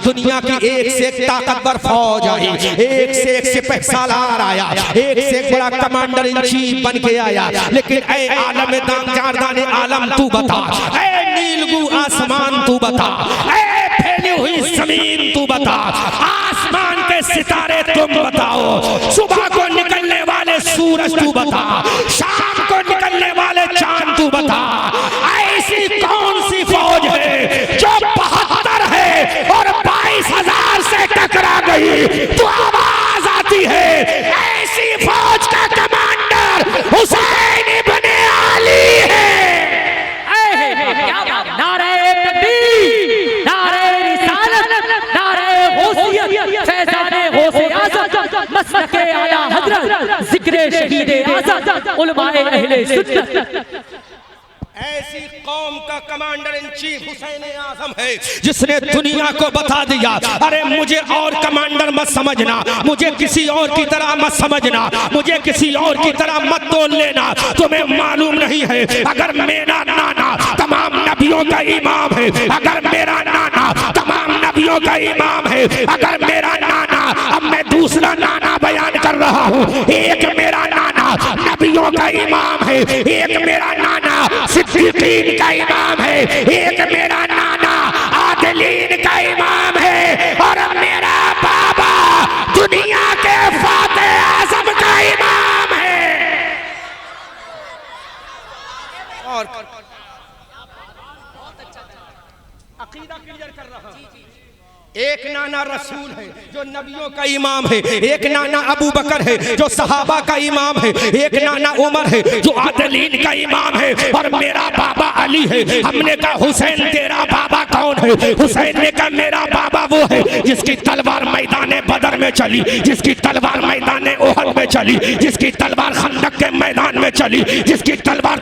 दुनिया की एक से एक ताकतवर फौज आई, एक से एक सिपह सालार आया, एक से एक बड़ा कमांडर इन चीफ बन के आया। लेकिन ऐ आलम जारदाने आलम तू बता, ऐ नीलगू आसमान तू बता, ऐ फैली हुई जमीन तू बता, आसमान के सितारे तुम बताओ, सुबह को निकलने वाले सूरज तू बता, शाम को निकलने वाले चांद तू बता। ऐसी कौन सी फौज है जो 72 है और 22,000 से टकरा गई तो आवाज आती है ऐसी फौज का कमांडर हुसैन इब्ने अली है। नारे तकबीर, नारे रिसालत, नारे गौसियत, फैज़ाने गौसे आज़म, मसलके आला हज़रत, ज़िक्रे शहीदे आज़म, उलमाए अहले सुन्नत। ऐसी कौम का कमांडर इन चीफ हुसैन आज़म है जिसने दुनिया को बता दिया, अरे मुझे और कमांडर मत समझना, मुझे किसी और की तरह मत समझना, मुझे किसी और की तरह मत तोल लेना। तुम्हें मालूम नहीं है अगर मेरा नाना तमाम नबियों का इमाम है, अगर मेरा नाना तमाम नबियों का इमाम है, अगर मेरा नाना, अब मैं दूसरा नाना बयान कर रहा हूँ, एक मेरा नाना नबियों का इमाम है, एक मेरा नाना सिद्दीकीन का इमाम है, एक मेरा नाना आदिलीन का इमाम है, और मेरा बाबा दुनिया के फाते आज़म का इमाम है। और अकीदा क्लियर कर रहा हूं, एक नाना रसूल है जो नबियों का इमाम है, एक नाना अबू बकर है जो सहाबा का इमाम है, एक नाना उमर है जो आदिलीन का इमाम है, और मेरा बाबा अली है। हमने कहा हुसैन तेरा बाबा कौन है? हुसैन ने कहा मेरा बाबा वो है जिसकी तलवार मैदान बदर में चली, जिसकी तलवार मैदान ओहद में चली, जिसकी तलवार खंदक के मैदान में चली, जिसकी तलवार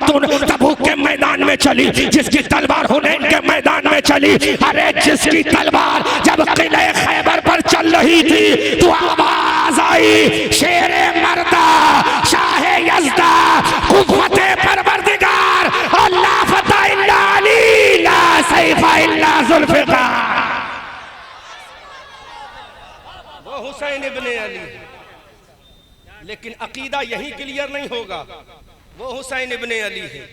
तबूक के मैदान में चली, जिसकी तलवार हुनैन के मैदान में चली। अरे जिसकी तलवार जब किले खैबर पर चल रही थी तो आवाज आई शेरे मर्दा शाहे यज़दा कुव्वते परवरदिगार अल्लाह फता इल्ला अली ला सैफा इल्ला ज़ुल्फ़िकार। वो हुसैन इब्ने अली, लेकिन अकीदा यही क्लियर नहीं होगा, वो हुसैन इब्ने अली है।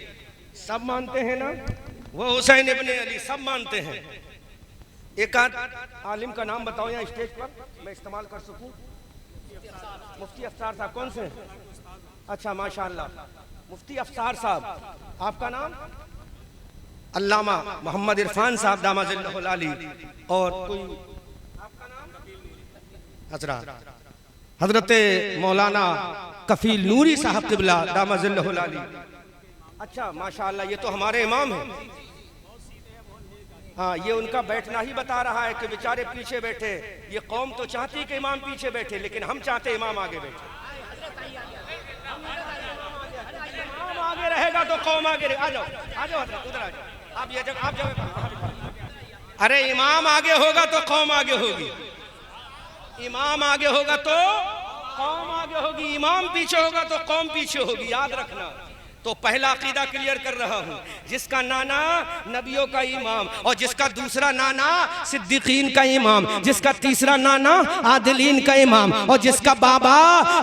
सब मानते हैं ना, वो हुसैन इब्ने अली सब मानते हैं। एक आलिम का नाम बताओ यहाँ स्टेज पर मैं इस्तेमाल कर सकूं। मुफ्ती अफ्तार साहब कौन से? अच्छा माशाअल्लाह, मुफ्ती अफ्तार साहब। आपका नाम? अल्लामा मोहम्मद इरफान साहब दामाजिल्लहुल आली। और कोई आपका नाम? हजरत हजरत मौलाना कफील नूरी साहब क़िबला दामाजिल्लहुल आली। अच्छा माशाअल्लाह, ये तो हमारे इमाम हैं। हाँ, ये उनका बैठना ही बता रहा है कि बेचारे पीछे बैठे। ये कौम तो चाहती कि इमाम पीछे बैठे, लेकिन हम चाहते इमाम आगे बैठे। इमाम आगे रहेगा तो कौम आगे रहेगा। आ जाओ आ जाओ उधर आ जाओ, आप ये जगह आप जगह। अरे इमाम आगे होगा तो कौम आगे होगी, इमाम आगे होगा तो कौम आगे होगी, इमाम पीछे होगा तो कौम पीछे होगी, याद रखना। तो पहला अकीदा क्लियर कर रहा हूं, जिसका नाना नबियों का इमाम और जिसका दूसरा नाना सिद्दीकीन का इमाम, जिसका तीसरा नाना आदिलीन का इमाम और जिसका बाबा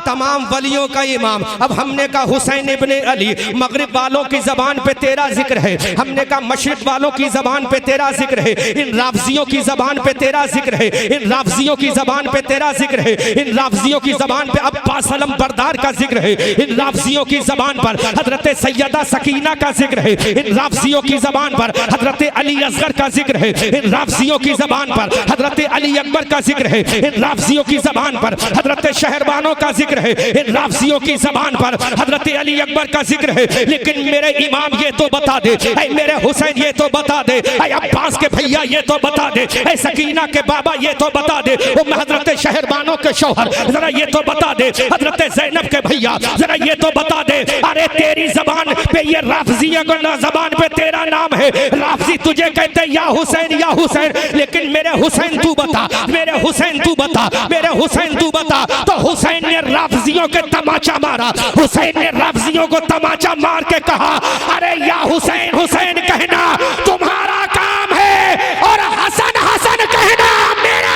तमाम वलियों का इमाम। अब हमने कहा हुसैन इब्ने अली, मगरिब वालों की जबान पे तेरा जिक्र है, हमने कहा मशरिक वालों की जबान पे तेरा जिक्र है, इन राफजियों की जबान पे तेरा जिक्र है, इन राफजियों की जबान पे तेरा जिक्र है, इन राफजियों की जबान पे अब्बास अलम बरदार का जिक्र है, इन राफजियों की जबान पर हजरत सैयदा सकीना का जिक्र है, इन राफजियों की जबान पर हजरत अली असगर का जिक्र है, इन राफजियों की जबान पर हजरत अली अकबर का जिक्र है, इन राफजियों की जबान पर हजरत शहरबानों का जिक्र है, इन राफजियों की जबान पर हजरत अली अकबर का जिक्र है। लेकिन मेरे इमाम ये तो बता दे, मेरे हुसैन ये तो बता दे, अब्बास के भैया ये तो बता दे, सकीना के बाबा ये तो बता दे, हजरत शहरबानों के शौहर जरा ये तो बता दे, हजरत ज़ैनब के भैया जरा ये तो बता दे। अरे तेरी जबान पे ये राफजी अगर जबान पे तेरा नाम है, राफजी तुझे कहते या हुसैन, लेकिन मेरे हुसैन तू बता, मेरे हुसैन तू बता, मेरे हुसैन तू बता। तो हुसैन ने राफजियों के तमाचा मारा, हुसैन ने राफजियों को तमाचा मार के कहा अरे या हुसैन कहना तुम्हारा काम है और हसन कहना मेरा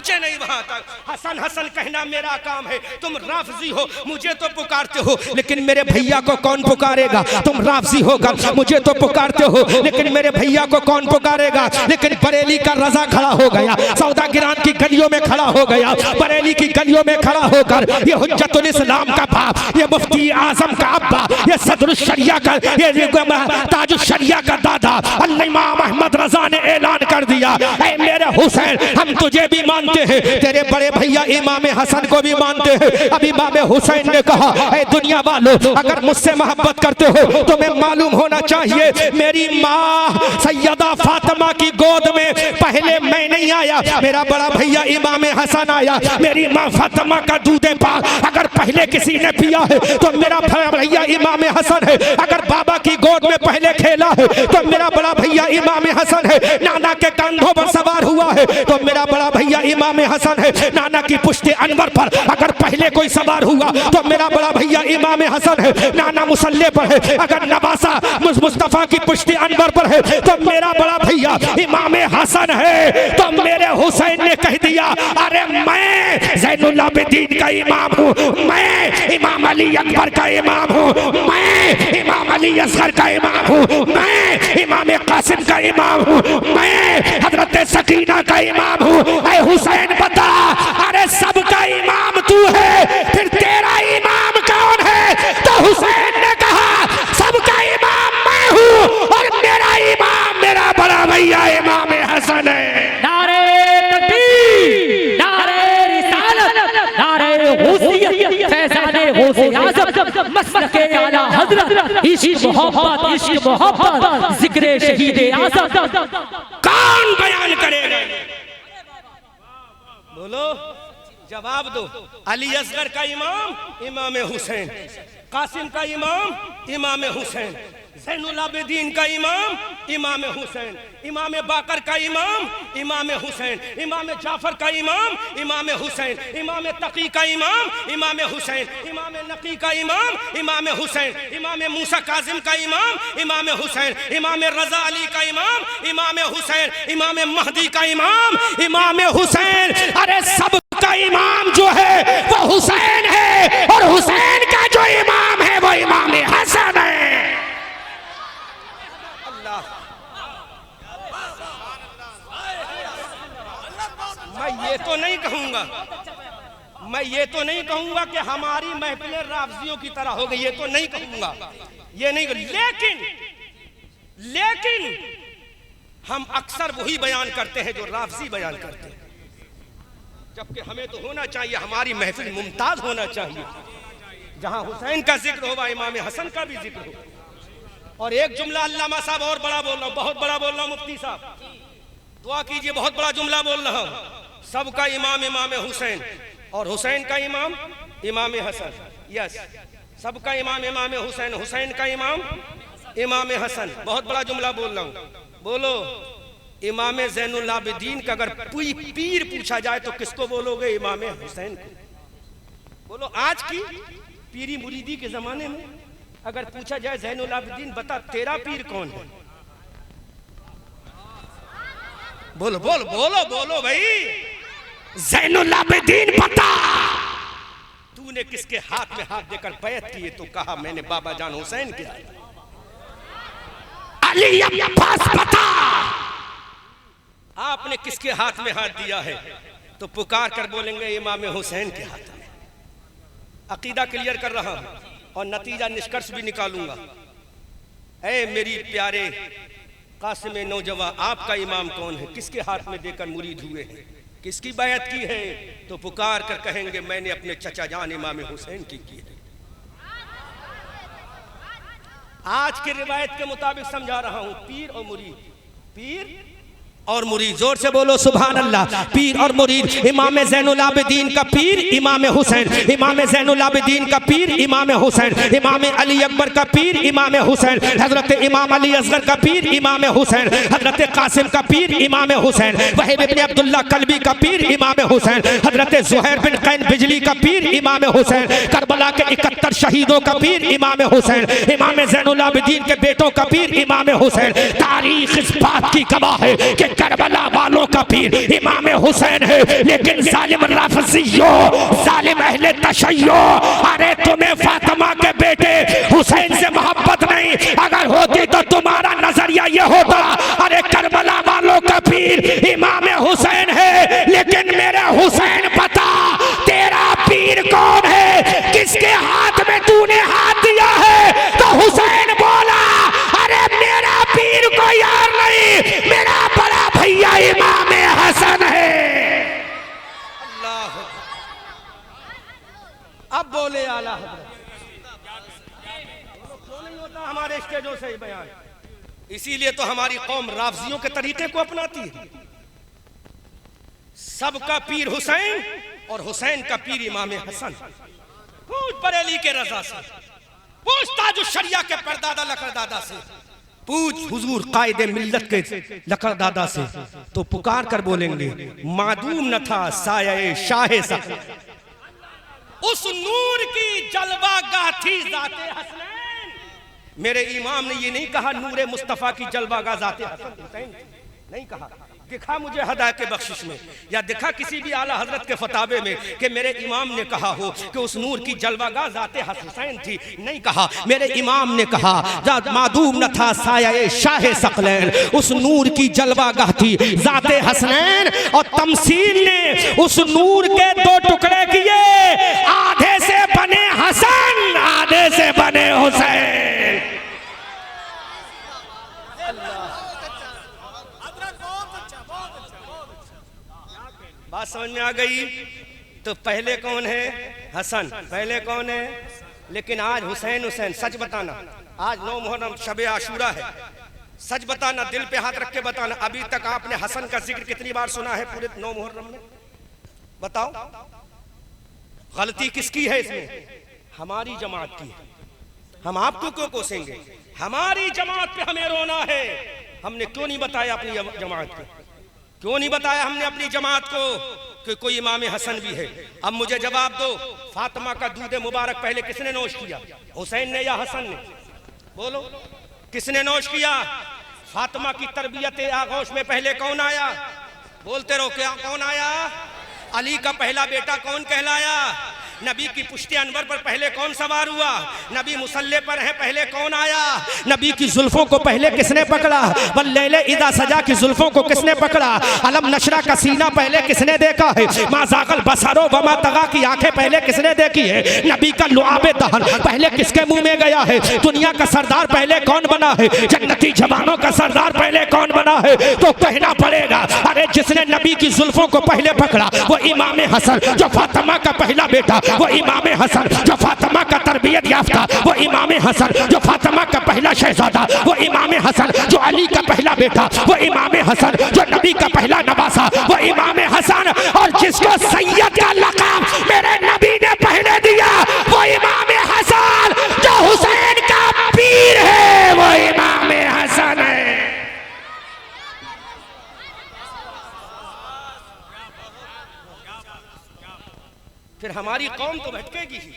पहुंचे नहीं वहां तक। हसन हसन कहना मेरा काम है, तुम राफजी हो मुझे तो पुकारते हो, लेकिन मेरे भैया को कौन पुकारेगा? तुम राफजी होगा मुझे तो पुकारते हो, लेकिन मेरे भैया को कौन पुकारेगा? लेकिन बरेली का रजा खड़ा हो गया, सौदागिरान की गलियों में खड़ा हो गया, बरेली की गलियों में खड़ा होकर ये हुज्जतुल इस्लाम का बाप, ये मुफ्ती आजम का अब्बा, ये सदरुल शरिया का, ये ताजुल शरिया का दादा अल्लाह इमाम अहमद रजा ने ऐलान कर दिया, ऐ मेरे हुसैन हम तुझे भी मानते हैं, तेरे बड़े भैया इमाम हसन को भी मानते हैं। अब इमाम हुसैन ने कहा, ऐ दुनिया वालों अगर मुझसे मोहब्बत करते हो तो मैं मालूम होना चाहिए मेरी माँ सैयदा फातिमा की गोद में पहले मैं नहीं आया, मेरा बड़ा भैया इमाम हसन आया। मेरी माँ फातिमा का दूध पाक अगर पहले किसी ने पिया है तो मेरा भैया इमाम हसन है। अगर बाबा की गोद में पहले खेला है तो मेरा बड़ा भैया इमाम हसन है। नाना के कंधों पर सवार हुआ है तो मेरा बड़ा भैया इमाम हसन है। नाना की पुश्ते अनवर पर अगर पहले कोई सवार हुआ तो मेरा बड़ा भैया इमाम हसन है। नाना मुसल्ले पर है, अगर नवासा मुस्तफा की पुश्ते अनवर पर है तो मेरा बड़ा भैया इमाम हसन है। तो मेरे हुसैन ने कह दिया, अरे मैं ज़ैनुल आबिदीन का इमाम हूँ, मैं इमाम अली अकबर का इमाम हूँ, मैं इमाम अली असगर का इमाम हूँ, मैं इमाम कासिम का इमाम हूँ, मैं हजरत सकीना का इमाम हूँ। ऐ हुसैन बता, अरे सबका इमाम तू है, फिर तेरा इमाम कौन है? तो हुसैन ने कहा, सबका इमाम मैं हूँ और मेरा इमाम मेरा बड़ा भैया इमाम हसन है। नारे तकबीर, नारे रिसालत, नारे गौसियत, फैज़ाने गौसे आज़म, मसलके आला हज़रत, इश्क मोहब्बत, ज़िक्रे शहीदे आज़म। कौन बयान करेगा? बोलो, जवाब दो। अली असगर का इमाम इमाम हुसैन, कासिम का इमाम इमाम हुसैन, ज़ैनुल आबिदीन का इमाम इमाम हुसैन, इमाम बाकर का इमाम इमाम हुसैन, इमाम जाफर का इमाम इमाम हुसैन, इमाम तकी का इमाम इमाम हुसैन, इमाम नकी का इमाम इमाम हुसैन, इमाम मूसा काजिम का इमाम इमाम हुसैन, इमाम रजा अली का इमाम इमाम हुसैन, इमाम महदी का इमाम इमाम हुसैन। अरे सब का इमाम जो है वो हुसैन है और हुसैन का जो इमाम है वो इमाम हसन है। मैं ये तो नहीं कहूंगा, मैं ये तो नहीं कहूंगा कि हमारी महफिलें राफजियों की तरह हो गई, ये तो नहीं कहूंगा, ये नहीं, लेकिन हम अक्सर वही बयान करते हैं जो राफजी बयान करते हैं, जबकि हमें तो होना चाहिए, हमारी महफिल मुमताज होना चाहिए, जहां हुसैन का जिक्र हो वहां इमाम हसन का भी जिक्र हो। और एक जुमला अल्लामा साहब और बड़ा बोल रहा हूं, बहुत बड़ा बोल रहा हूं, मुफ्ती साहब दुआ कीजिए, बहुत बड़ा जुमला बोल रहा हूं। सबका इमाम इमाम हुसैन और हुसैन का इमाम इमाम हसन। यस, सबका इमाम इमाम हुसैन, हुसैन का इमाम इमाम हसन। बहुत बड़ा जुमला बोल रहा हूं। बोलो, इमाम ज़ैनुल आबिदीन का अगर पीर पूछा जाए तो किसको बोलोगे? इमाम हुसैन को। बोलो, आज की पीरी मुरीदी के जमाने में अगर पूछा जाए ज़ैनुल आबिदीन बता तेरा पीर कौन है? बोलो बोलो बोलो बोलो भाई, ज़ैनुल आबिदीन बता। तूने किसके हाथ में हाथ देकर बैत की? तो कहा मैंने बाबा जान हुसैन किया। अली अब्बास बता, आपने किसके हाथ में हाथ दिया है? तो पुकार कर बोलेंगे इमाम हुसैन के हाथ में। अकीदा क्लियर कर रहा हूं और नतीजा निष्कर्ष भी निकालूंगा। ऐ मेरी प्यारे कासिम नौजवा, आपका इमाम कौन है? किसके हाथ में देकर मुरीद हुए हैं? किसकी बैत की है? तो पुकार कर कहेंगे मैंने अपने चचा जान इमाम हुसैन की है। आज की रिवायत के मुताबिक समझा रहा हूं, पीर और मुरीद, पीर और मुरीद, जोर से बोलो सुभान अल्लाह। पीर और मुरीद, इमाम ज़ैनुल आबिदीन का पीर इमाम हुसैन, इमाम ज़ैनुल आबिदीन का पीर इमाम हुसैन, इमाम अली अकबर का पीर इमाम हुसैन, हजरत इमाम अली असगर का पीर इमाम हुसैन, हजरत कासिम का पीर इमाम हुसैन, वहीब इब्न अब्दुल्लाह कल्बी का पीर इमाम हुसैन, हजरत ज़ुहैर बिन कैन बिजली का पीर इमाम हुसैन, करबला के 71 शहीदों का पीर इमाम हुसैन, इमाम ज़ैनुल आबिदीन के बेटों का पीर इमाम हुसैन। तारीख इस बात की गवाह है कि करबला वालों का पीर इमाम हुसैन है, लेकिन जालिम राफिजियो, जालिम अहले तशय्यो, अरे तुम्हें फातिमा के बेटे हुसैन से मोहब्बत नहीं, अगर होती तो तुम्हारा नजरिया ये होता अरे करबला वालों का पीर इमाम हुसैन है, लेकिन मेरे हुसैन बता तेरा पीर कौन है, किसके हाथ में तूने हाथ दिया है? तो हुसैन बोला अरे मेरा पीर कोई यार नहीं, मेरा बड़ा भैया इमाम हसन है। अल्लाह, अब बोले आला हज़रत। क्यों नहीं होता हमारे स्टेजों से बयान? इसीलिए तो हमारी कौम राफजियों के तरीके को अपनाती है। सबका पीर हुसैन और हुसैन का पीर इमाम हसन। पूछ बरेली के रजा से, पूछ ताजुश शरिया के परदादा लकड़दादा से, पूछ हुजूर कायदे मिल्लत के लकड़दादा से, तो पुकार कर बोलेंगे मादूम न था साये शाहे सक, उस नूर की जलवागाह थी जाते हसनैन। मेरे इमाम ने ये नहीं कहा नूरे मुस्तफ़ा की जलवागाह जाते हसन हुसैन, नहीं कहा। दिखा मुझे हदायत के बख्शिश में या दिखा किसी भी आला हजरत के फतावे में कि मेरे इमाम ने कहा हो कि उस नूर की जलवागाह जाते हुसैन थी, नहीं कहा। मेरे इमाम ने कहा मादूम न था साया शाहे सकलैन, उस नूर की जलवागाह थी जाते हसनैन, और तमसील ने उस नूर के दो टुकड़े किए, आधे से बने हसन, आधे से बने हुसैन। बात समझ में आ गई? तो पहले कौन है? हसन। पहले कौन है? लेकिन आज हुसैन हुसैन। सच बताना, आज 9 मुहर्रम शबे आशूरा है, सच बताना, दिल पे हाथ रख के बताना, अभी तक आपने हसन का जिक्र कितनी बार सुना है पूरे 9 मुहर्रम में? बताओ। गलती किसकी है इसमें? हमारी जमात की है। हम आपको क्यों कोसेंगे? हमारी जमात पे हमें रोना है। हमने क्यों नहीं बताया अपनी जमात को? क्यों नहीं बताया हमने अपनी जमात को कि कोई इमाम हसन भी है? अब मुझे जवाब दो, फातिमा का दूध मुबारक पहले किसने नोश किया, हुसैन ने या हसन ने? बोलो, किसने नोश किया? फातिमा की तरबियत आगोश में पहले कौन आया? बोलते रहो, क्या कौन आया? अली का पहला बेटा कौन कहलाया? नबी की पुश्ते अनवर पर पहले कौन सवार हुआ? नबी मुसल्ले पर है, पहले कौन आया? नबी की जुल्फों को पहले किसने पकड़ा? वल्लैले इदा सजा की जुल्फों को किसने पकड़ा? अलम नशरा का सीना पहले किसने देखा है? मा ज़ागल बसरो वमा तगा की आंखें पहले किसने देखी है? नबी का लुआबे दहन पहले किसके मुंह में गया है? दुनिया का सरदार पहले कौन बना है? जन्नती जवानों का सरदार पहले कौन बना है? तो कहना पड़ेगा अरे जिसने नबी की जुल्फों को पहले पकड़ा वो इमाम हसन, जो फातिमा का पहला बेटा, वो इमाम हसन, जो फातिमा का तरबियत याफ्ता, वो इमाम हसन, जो फातिमा का पहला शहजादा, वो इमाम हसन, जो अली का पहला बेटा, वो इमाम हसन, जो नबी का पहला नवासा, वो इमाम हसन, और जिसको सैयद का लक़ब मेरे नबी ने पहले दिया वो इमाम हसन, जो हुसैन का पीर है वो इमाम हसन है। फिर हमारी कौम तो भटकेगी ही।